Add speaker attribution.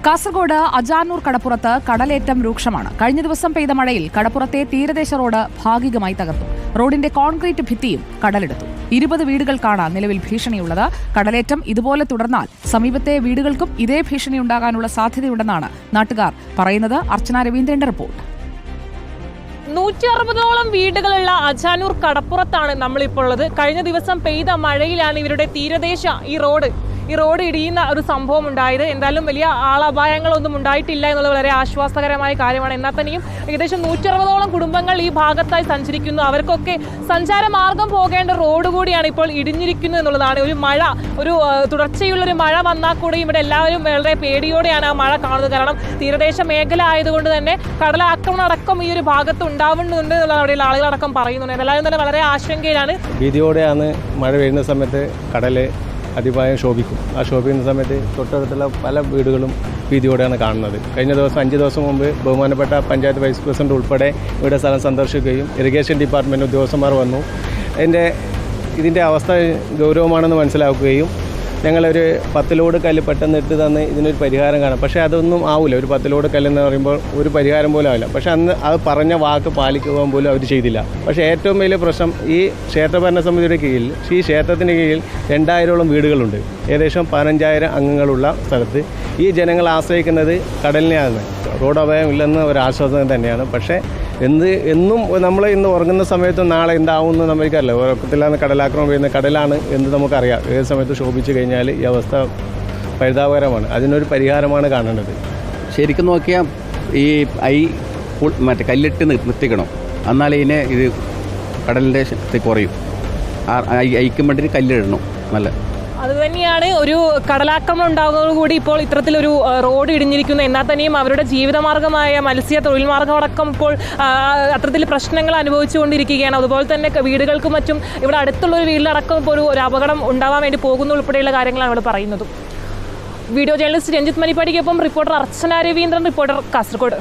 Speaker 1: കാസർഗോഡ് അജാനൂർ കടപ്പുറത്ത് കടലേറ്റം രൂക്ഷമാണ്. കഴിഞ്ഞ ദിവസം പെയ്ത മഴയിൽ കടപ്പുറത്തെ തീരദേശ റോഡ് ഭാഗികമായി തകർന്നു. റോഡിന്റെ കോൺക്രീറ്റ് ഭിത്തിയും കടലെടുത്തു. 20 വീടുകൾക്കാണ് നിലവിൽ ഭീഷണിയുള്ളത്. കടലേറ്റം ഇതുപോലെ തുടർന്നാൽ സമീപത്തെ വീടുകൾക്കും ഇതേ ഭീഷണി ഉണ്ടാകാനുള്ള സാധ്യതയുണ്ടെന്നാണ് നാട്ടുകാർ പറയുന്നത്. അർച്ചന രവീന്ദ്രന്റെ റിപ്പോർട്ട്.
Speaker 2: 160ഓളം വീടുകളുള്ള അജാനൂർ കടപ്പുറത്താണ് നമ്മളിപ്പോൾ ഉള്ളത്. കഴിഞ്ഞ ദിവസം പെയ്ത മഴയിലാണ് ഇവരുടെ തീരദേശ ഈ റോഡ് ഇടിയുന്ന ഒരു സംഭവം ഉണ്ടായത്. എന്തായാലും വലിയ ആളപായങ്ങളൊന്നും ഉണ്ടായിട്ടില്ല എന്നുള്ളത് വളരെ ആശ്വാസകരമായ കാര്യമാണ്. എന്നാൽ തന്നെയും ഏകദേശം 160ഓളം കുടുംബങ്ങൾ ഈ ഭാഗത്തായി സഞ്ചരിക്കുന്നു. അവർക്കൊക്കെ സഞ്ചാരമാർഗം പോകേണ്ട റോഡ് കൂടിയാണ് ഇപ്പോൾ ഇടിഞ്ഞിരിക്കുന്നത് എന്നുള്ളതാണ്. ഒരു തുടർച്ചയുള്ളൊരു മഴ വന്നാൽ കൂടി ഇവിടെ എല്ലാവരും വളരെ പേടിയോടെയാണ് ആ മഴ കാണുന്നത്. കാരണം തീരദേശ മേഖല ആയതുകൊണ്ട് തന്നെ കടലാക്രമണം അടക്കം ഈ ഒരു ഭാഗത്ത് ഉണ്ടാവുന്നുണ്ട് എന്നുള്ള അവിടെയുള്ള ആളുകളടക്കം പറയുന്നുണ്ട്. എല്ലാവരും തന്നെ വളരെ ആശങ്കയിലാണ്.
Speaker 3: ഭീതിയോടെയാണ് മഴ പെയ്യുന്ന സമയത്ത് കടല് അതിപായം ശോഭിക്കും. ആ ശോഭിക്കുന്ന സമയത്ത് തൊട്ടടുത്തുള്ള പല വീടുകളും ഭീതിയോടെയാണ് കാണുന്നത്. കഴിഞ്ഞ ദിവസം 5 ദിവസം മുമ്പ് ബഹുമാനപ്പെട്ട പഞ്ചായത്ത് വൈസ് പ്രസിഡന്റ് ഉൾപ്പെടെ ഇവിടെ സ്ഥലം സന്ദർശിക്കുകയും ഇറിഗേഷൻ ഡിപ്പാർട്ട്മെൻറ്റ് ഉദ്യോഗസ്ഥന്മാർ വന്നു ഇതിൻ്റെ അവസ്ഥ ഗൗരവമാണെന്ന് മനസ്സിലാക്കുകയും ഞങ്ങളൊരു 10 ലോഡ് കല്ല് പെട്ടെന്ന് ഇട്ട് തന്ന് ഇതിനൊരു പരിഹാരം കാണാം. പക്ഷേ അതൊന്നും ആവില്ല. ഒരു 10 ലോഡ് കല്ലെന്ന് പറയുമ്പോൾ ഒരു പരിഹാരം പോലും ആവില്ല. പക്ഷേ അന്ന് അത് പറഞ്ഞ വാക്ക് പാലിക്കുവാൻ പോലും അവർ ചെയ്തില്ല. പക്ഷേ ഏറ്റവും വലിയ പ്രശ്നം ഈ ക്ഷേത്രഭരണ സമിതിയുടെ കീഴിൽ ഈ ക്ഷേത്രത്തിൻ്റെ കീഴിൽ 2000ഓളം വീടുകളുണ്ട്. ഏകദേശം 15,000 അംഗങ്ങളുള്ള സ്ഥലത്ത് ഈ ജനങ്ങൾ ആശ്രയിക്കുന്നത് കടലിനെയാണ്. റോഡ് അപായം ഇല്ലെന്ന് ഒരു ആശ്വാസം തന്നെയാണ്. പക്ഷേ എന്നും നമ്മൾ ഇന്ന് ഉറങ്ങുന്ന സമയത്തും നാളെ എന്താവുമെന്ന് നമുക്കറിയില്ല. ഉറക്കത്തിലാണ് കടലാക്രമണം വരുന്ന കടലാണ് എന്ന് നമുക്കറിയാം. ഏത് സമയത്ത് ശോഭിച്ചു കഴിഞ്ഞാൽ ഈ അവസ്ഥ പരിതാപകരമാണ്. അതിനൊരു പരിഹാരമാണ് കാണേണ്ടത്.
Speaker 4: ശരിക്കും നോക്കിയാൽ മറ്റേ കല്ലിട്ട് നിർത്തിക്കണം. എന്നാലേ ഇത് കടലിൻ്റെ ശക്തി കുറയും. ഐക്കും വേണ്ടി കല്ലിടണം. നല്ല
Speaker 2: അതുതന്നെയാണ് ഒരു കടലാക്രമണം ഉണ്ടാകുന്നതോടുകൂടി ഇപ്പോൾ ഇത്തരത്തിലൊരു റോഡ് ഇടിഞ്ഞിരിക്കുന്നു. എന്നാൽ തന്നെയും അവരുടെ ജീവിതമാർഗമായ തൊഴിൽ മാർഗം അടക്കം ഇപ്പോൾ അത്തരത്തിൽ പ്രശ്നങ്ങൾ അനുഭവിച്ചുകൊണ്ടിരിക്കുകയാണ്. അതുപോലെ തന്നെ വീടുകൾക്കും മറ്റും ഇവിടെ അടുത്തുള്ള ഒരു വീട്ടിലടക്കം ഇപ്പോൾ ഒരു അപകടം ഉണ്ടാവാൻ വേണ്ടി പോകുന്ന ഉൾപ്പെടെയുള്ള കാര്യങ്ങളാണ് ഇവിടെ പറയുന്നത്. വീഡിയോ ജേർണലിസ്റ്റ് രഞ്ജിത്ത് മണിപ്പാടിക്കൊപ്പം റിപ്പോർട്ടർ അർച്ചന രവീന്ദ്രൻ, റിപ്പോർട്ടർ കാസർഗോഡ്.